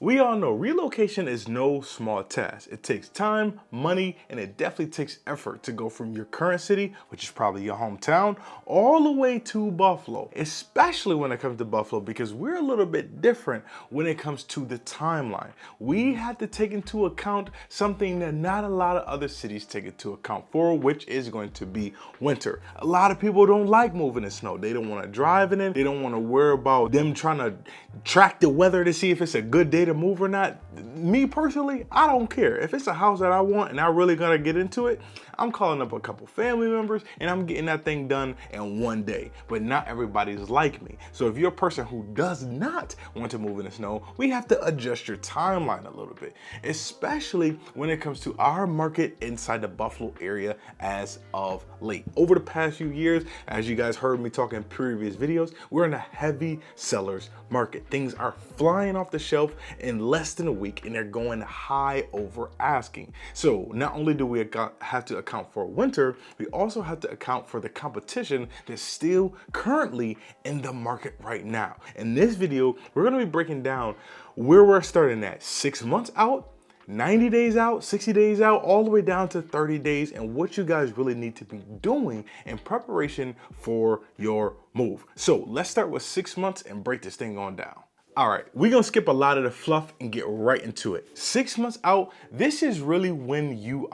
We all know relocation is no small task. It takes time, money, and it definitely takes effort to go from your current city, which is probably your hometown, all the way to Buffalo, especially when it comes to Buffalo, because we're a little bit different when it comes to the timeline. We have to take into account something that not a lot of other cities take into account for, which is going to be winter. A lot of people don't like moving in snow. They don't want to drive in it. They don't want to worry about them trying to track the weather to see if it's a good day to move or not. Me personally, I don't care. If it's a house that I want and I really gotta get into it, I'm calling up a couple family members and I'm getting that thing done in one day. But not everybody's like me. So if you're a person who does not want to move in the snow, we have to adjust your timeline a little bit, especially when it comes to our market inside the Buffalo area as of late. Over the past few years, as you guys heard me talk in previous videos, we're in a heavy sellers market. Things are flying off the shelf in less than a week and they're going high over asking. So not only do we have to account for winter, we also have to account for the competition that's still currently in the market right now. In this video, we're going to be breaking down where we're starting at 6 months out, 90 days out, 60 days out, all the way down to 30 days, and what you guys really need to be doing in preparation for your move. So let's start with 6 months and break this thing on down. All right, we're gonna skip a lot of the fluff and get right into it. 6 months out, this is really when your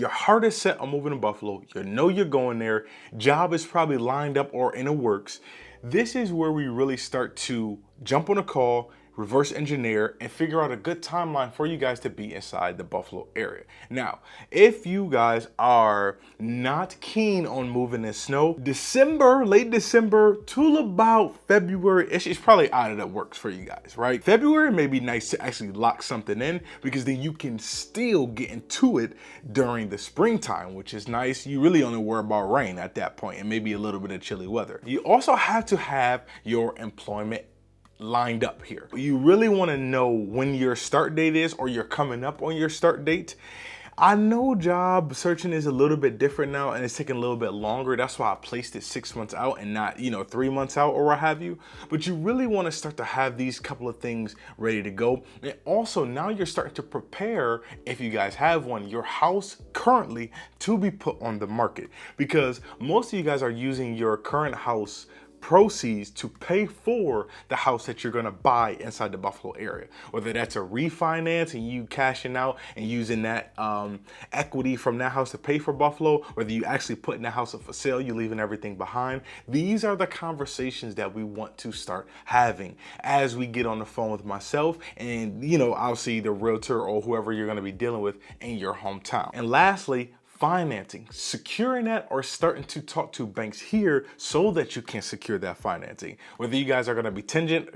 heart is set on moving to Buffalo. You know you're going there. Job is probably lined up or in the works. This is where we really start to jump on a call, reverse engineer, and figure out a good timeline for you guys to be inside the Buffalo area. Now, if you guys are not keen on moving in snow, late December to about February, it's probably out of the works for you guys, right? February may be nice to actually lock something in because then you can still get into it during the springtime, which is nice. You really only worry about rain at that point and maybe a little bit of chilly weather. You also have to have your employment lined up here. You really want to know when your start date is, or you're coming up on your start date. I know job searching is a little bit different now and it's taking a little bit longer. That's why I placed it 6 months out and not, 3 months out or what have you. But you really want to start to have these couple of things ready to go. And also now you're starting to prepare, if you guys have one, your house currently to be put on the market, because most of you guys are using your current house proceeds to pay for the house that you're gonna buy inside the Buffalo area. Whether that's a refinance and you cashing out and using that equity from that house to pay for Buffalo, whether you actually putting that house up for sale, you leaving everything behind. These are the conversations that we want to start having as we get on the phone with myself and, obviously the realtor or whoever you're gonna be dealing with in your hometown. And lastly, financing, securing that, or starting to talk to banks here so that you can secure that financing. Whether you guys are going to be contingent,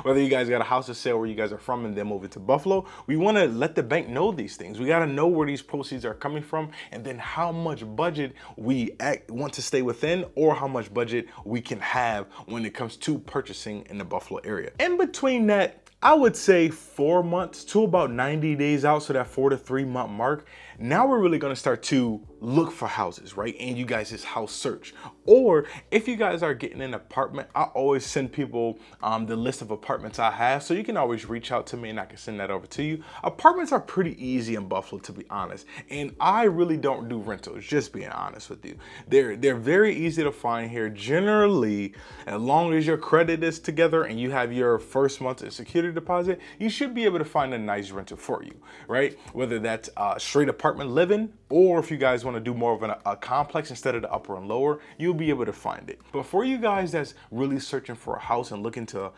whether you guys got a house to sell where you guys are from and then moving to Buffalo, we want to let the bank know these things. We got to know where these proceeds are coming from and then how much budget we want to stay within, or how much budget we can have when it comes to purchasing in the Buffalo area. In between that, I would say 4 months to about 90 days out, so that 4 to 3 month mark. Now we're really gonna start to look for houses, right? And you guys' house search. Or if you guys are getting an apartment, I always send people the list of apartments I have, so you can always reach out to me and I can send that over to you. Apartments are pretty easy in Buffalo, to be honest. And I really don't do rentals, just being honest with you. They're very easy to find here. Generally, as long as your credit is together and you have your first month of security deposit, you should be able to find a nice rental for you, right? Whether that's straight apartment living, or if you guys want to do more of a complex instead of the upper and lower, you'll be able to find it. But for you guys that's really searching for a house and looking to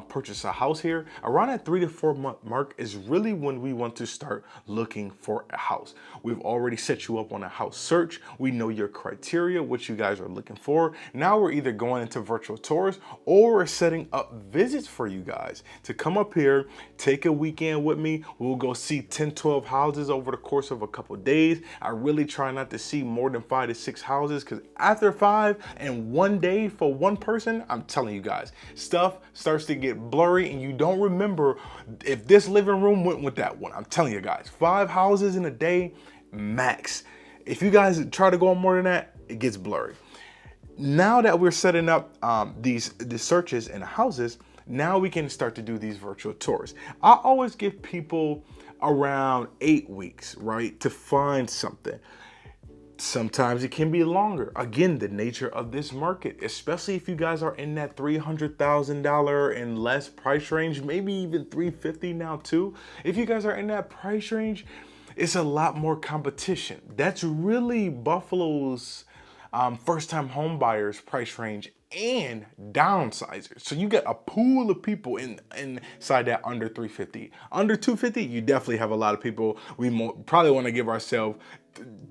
purchase a house here, around that 3 to 4 month mark is really when we want to start looking for a house. We've already set you up on a house search. We know your criteria, what you guys are looking for. Now we're either going into virtual tours or we're setting up visits for you guys to come up here, take a weekend with me. We'll go see 10, 12 houses over the course of a couple days. I really try not to see more than 5 to 6 houses, because after 5 and 1 day for one person, I'm telling you guys, stuff starts to get blurry and you don't remember if this living room went with that one. I'm telling you guys, 5 houses in a day max. If you guys try to go on more than that, it gets blurry. Now that we're setting up the searches and houses, now we can start to do these virtual tours. I always give people around 8 weeks, right, to find something. Sometimes it can be longer. Again, the nature of this market, especially if you guys are in that $300,000 and less price range, maybe even 350 now too. If you guys are in that price range, it's a lot more competition. That's really Buffalo's first-time home buyers price range and downsizers. So you get a pool of people inside that under 350. Under 250, you definitely have a lot of people. We probably want to give ourselves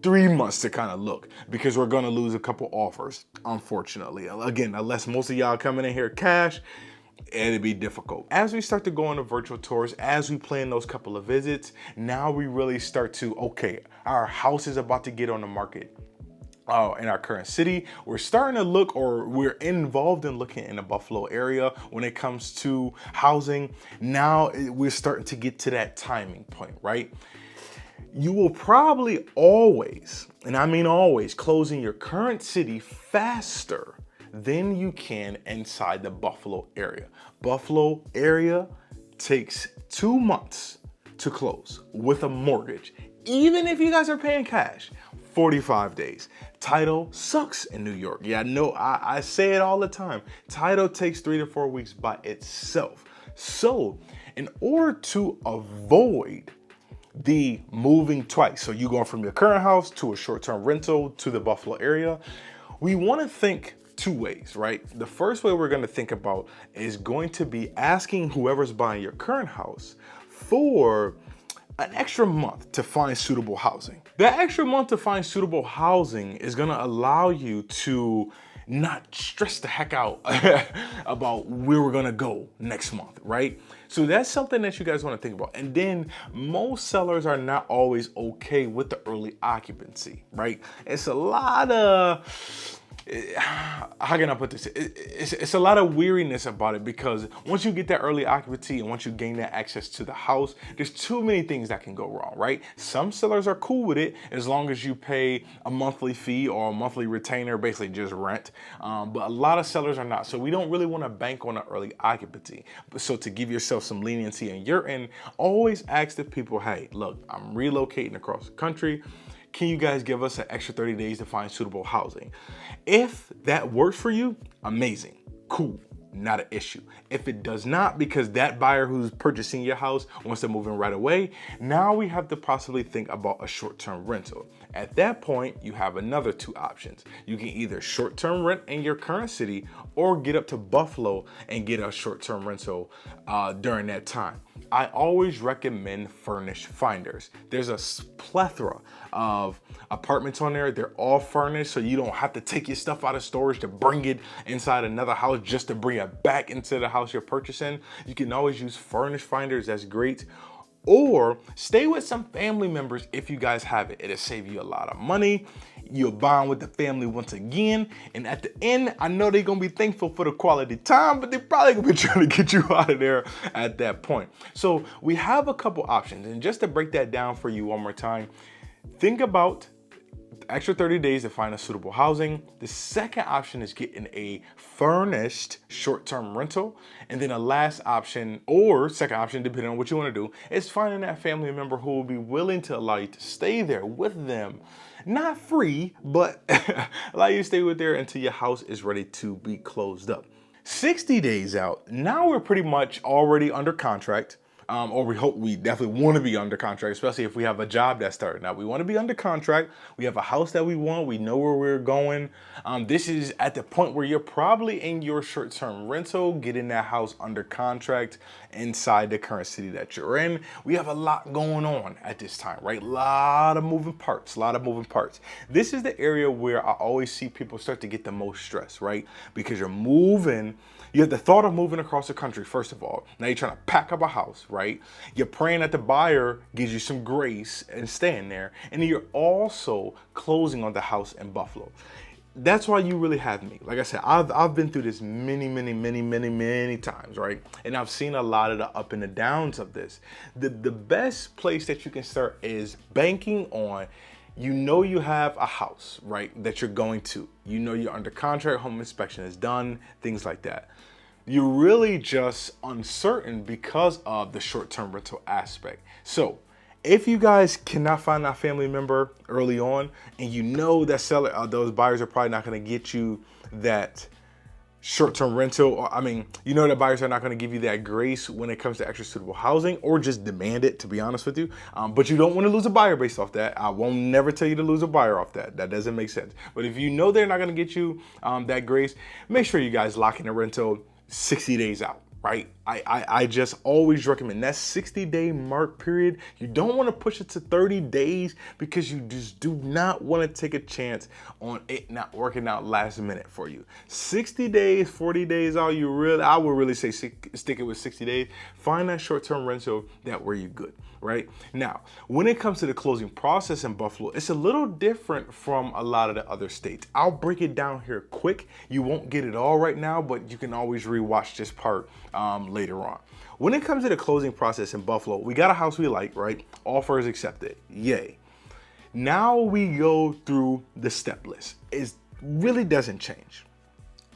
3 months to kind of look, because we're going to lose a couple offers, unfortunately. Again, unless most of y'all coming in here cash, it'd be difficult. As we start to go on the virtual tours, as we plan those couple of visits, now we really start to, okay, our house is about to get on the market. In our current city, we're starting to look, or we're involved in looking in the Buffalo area when it comes to housing. Now we're starting to get to that timing point, right? You will probably always, and I mean always, close in your current city faster than you can inside the Buffalo area. Buffalo area takes 2 months to close with a mortgage. Even if you guys are paying cash, 45 days. Title sucks in New York. Yeah, no, I say it all the time. Title takes 3 to 4 weeks by itself. So in order to avoid the moving twice, so you going from your current house to a short-term rental to the Buffalo area, we want to think 2 ways, right? The first way we're going to think about is going to be asking whoever's buying your current house for an extra month to find suitable housing. That extra month to find suitable housing is gonna allow you to not stress the heck out about where we're gonna go next month, right? So that's something that you guys wanna think about. And then most sellers are not always okay with the early occupancy, right? It's a lot of, how can I put this? It's a lot of weariness about it, because once you get that early occupancy and once you gain that access to the house, there's too many things that can go wrong, right? Some sellers are cool with it as long as you pay a monthly fee or a monthly retainer, basically just rent. But a lot of sellers are not. So we don't really want to bank on an early occupancy. So to give yourself some leniency in your end, always ask the people, hey, look, I'm relocating across the country. Can you guys give us an extra 30 days to find suitable housing? If that works for you, amazing, cool, not an issue. If it does not, because that buyer who's purchasing your house wants to move in right away, now we have to possibly think about a short-term rental. At that point, you have another 2 options. You can either short-term rent in your current city or get up to Buffalo and get a short-term rental during that time. I always recommend furnished finders. There's a plethora of apartments on there. They're all furnished, so you don't have to take your stuff out of storage to bring it inside another house just to bring it back into the house you're purchasing. You can always use furnished finders. That's great. Or stay with some family members if you guys have it. It'll save you a lot of money. You'll bond with the family once again. And at the end, I know they're gonna be thankful for the quality time, but they're probably gonna be trying to get you out of there at that point. So we have a couple options. And just to break that down for you one more time, think about extra 30 days to find a suitable housing. The second option is getting a furnished short-term rental. And then a last option, or second option, depending on what you want to do, is finding that family member who will be willing to allow you to stay there with them. Not free, but allow you to stay with there until your house is ready to be closed up. 60 days out, now we're pretty much already under contract. Or we definitely want to be under contract, especially if we have a job that's starting out. We want to be under contract. We have a house that we want. We know where we're going. This is at the point where you're probably in your short-term rental, getting that house under contract inside the current city that you're in. We have a lot going on at this time, right? A lot of moving parts. This is the area where I always see people start to get the most stress, right? Because you're moving. You have the thought of moving across the country, first of all. Now you're trying to pack up a house, right? You're praying that the buyer gives you some grace and staying there. And then you're also closing on the house in Buffalo. That's why you really have me. Like I said, I've been through this many times, right? And I've seen a lot of the up and the downs of this. The best place that you can start is banking on, you know, you have a house, right, that you're going to. You know you're under contract, home inspection is done, things like that. you're really just uncertain because of the short-term rental aspect. So if you guys cannot find that family member early on, and you know that seller, those buyers are probably not going to get you that short-term rental, or you know that buyers are not going to give you that grace when it comes to extra suitable housing, or just demand it, to be honest with you. But you don't want to lose a buyer based off that. I won't never tell you to lose a buyer off that. That doesn't make sense. But if you know they're not going to get you that grace, make sure you guys lock in a rental 60 days out. Right? I just always recommend that 60-day mark period. You don't want to push it to 30 days because you just do not want to take a chance on it not working out last minute for you. 60 days, 40 days out, I would really say stick it with 60 days. Find that short-term rental that where you're good, right? Now, when it comes to the closing process in Buffalo, it's a little different from a lot of the other states. I'll break it down here quick. You won't get it all right now, but you can always rewatch this part later on. When it comes to the closing process in Buffalo, we got a house we like, right? Offer is accepted, yay. Now we go through the step list. It really doesn't change.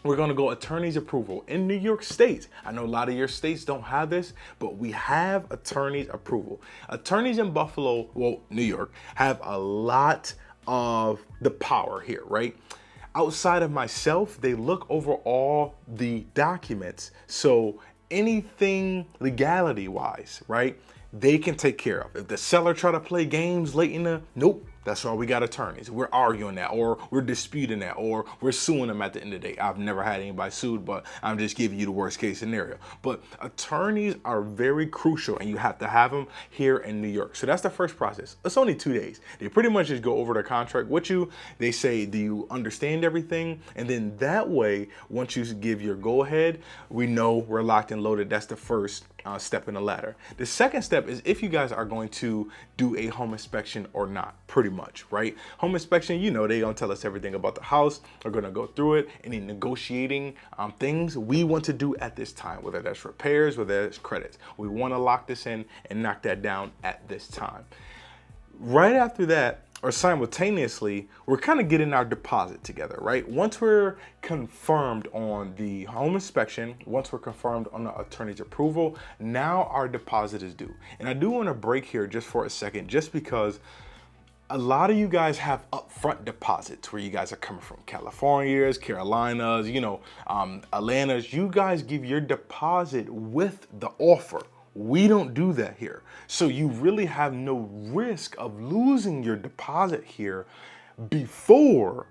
We're gonna go attorney's approval. In New York State, I know a lot of your states don't have this, but we have attorney's approval. Attorneys in Buffalo, well, New York, have a lot of the power here, right? Outside of myself, they look over all the documents. So anything legality wise, right, they can take care of. If the seller try to play games late in nope, that's why we got attorneys. We're arguing that, or we're disputing that, or we're suing them at the end of the day. I've never had anybody sued, but I'm just giving you the worst case scenario. But attorneys are very crucial, and you have to have them here in New York. So that's the first process. It's only 2 days. They pretty much just go over the contract with you. They say, do you understand everything? And then that way, once you give your go ahead, we know we're locked and loaded. That's the first step in the ladder. The second step is if you guys are going to do a home inspection or not, pretty much, right? Home inspection, you know, they're gonna tell us everything about the house. We're gonna go through it. Any negotiating things we want to do at this time, whether that's repairs, whether that's credits. We wanna lock this in and knock that down at this time. Right after that, or simultaneously, we're kind of getting our deposit together, right? Once we're confirmed on the home inspection, once we're confirmed on the attorney's approval, now our deposit is due. And I do want to break here just for a second, just because a lot of you guys have upfront deposits where you guys are coming from Californias, Carolinas, Atlantas. You guys give your deposit with the offer. We don't do that here. So you really have no risk of losing your deposit here before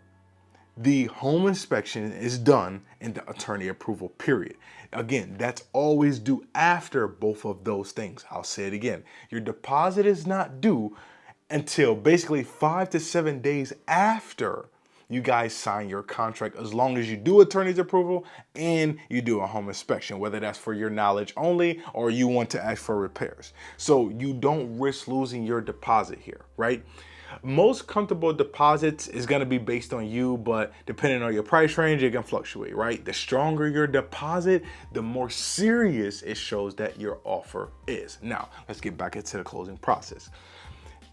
the home inspection is done and the attorney approval period. Again, that's always due after both of those things. I'll say it again. Your deposit is not due until basically 5 to 7 days after you guys sign your contract, as long as you do attorney's approval and you do a home inspection, whether that's for your knowledge only or you want to ask for repairs. So you don't risk losing your deposit here, right? Most comfortable deposits is going to be based on you, but depending on your price range, it can fluctuate, right? The stronger your deposit, the more serious it shows that your offer is. Now, let's get back into the closing process.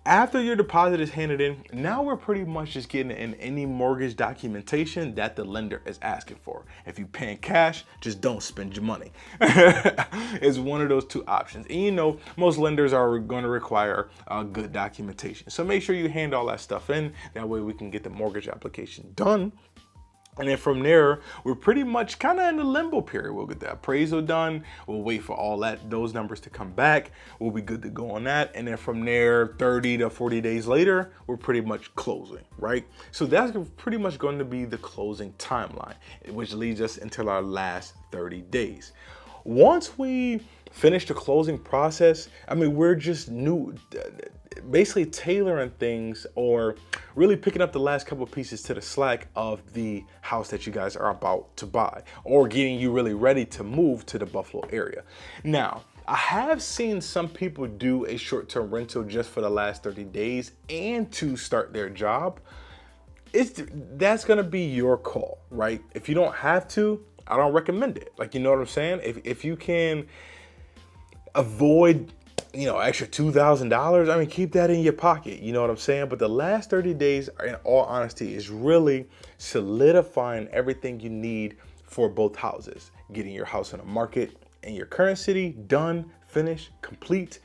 After your deposit is handed in, now we're pretty much just getting in any mortgage documentation that the lender is asking for. If you're paying cash, just don't spend your money. It's one of those two options. And you know, most lenders are going to require good documentation. So make sure you hand all that stuff in. That way we can get the mortgage application done. And then from there, we're pretty much kind of in the limbo period. We'll get the appraisal done. We'll wait for those numbers to come back. We'll be good to go on that. And then from there, 30 to 40 days later, we're pretty much closing, right? So that's pretty much going to be the closing timeline, which leads us until our last 30 days. Once we finish the closing process, we're just basically tailoring things, or really picking up the last couple of pieces to the slack of the house that you guys are about to buy, or getting you really ready to move to the Buffalo area. Now, I have seen some people do a short-term rental just for the last 30 days and to start their job. That's gonna be your call, right? If you don't have to, I don't recommend it. Like, you know what I'm saying? If you can avoid, extra $2,000, keep that in your pocket. You know what I'm saying? But the last 30 days, in all honesty, is really solidifying everything you need for both houses, getting your house on the market in your current city, done, finished, complete,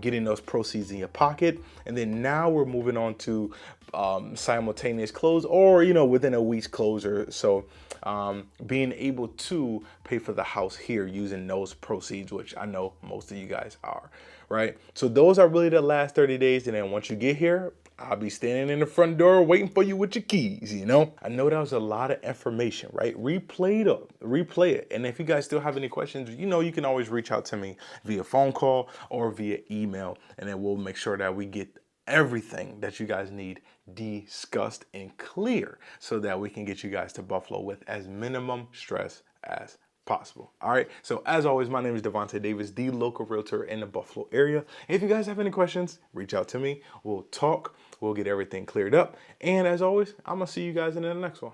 getting those proceeds in your pocket. And then now we're moving on to simultaneous close, or within a week's close or so, being able to pay for the house here using those proceeds, which I know most of you guys are, right? So those are really the last 30 days. And then once you get here, I'll be standing in the front door waiting for you with your keys, I know that was a lot of information, right? Replay it. And if you guys still have any questions, you can always reach out to me via phone call or via email, and then we'll make sure that we get everything that you guys need discussed and clear so that we can get you guys to Buffalo with as minimum stress as possible. All right. So as always, my name is Devontae Davis, the local realtor in the Buffalo area. If you guys have any questions, reach out to me. We'll talk. We'll get everything cleared up. And as always, I'm going to see you guys in the next one.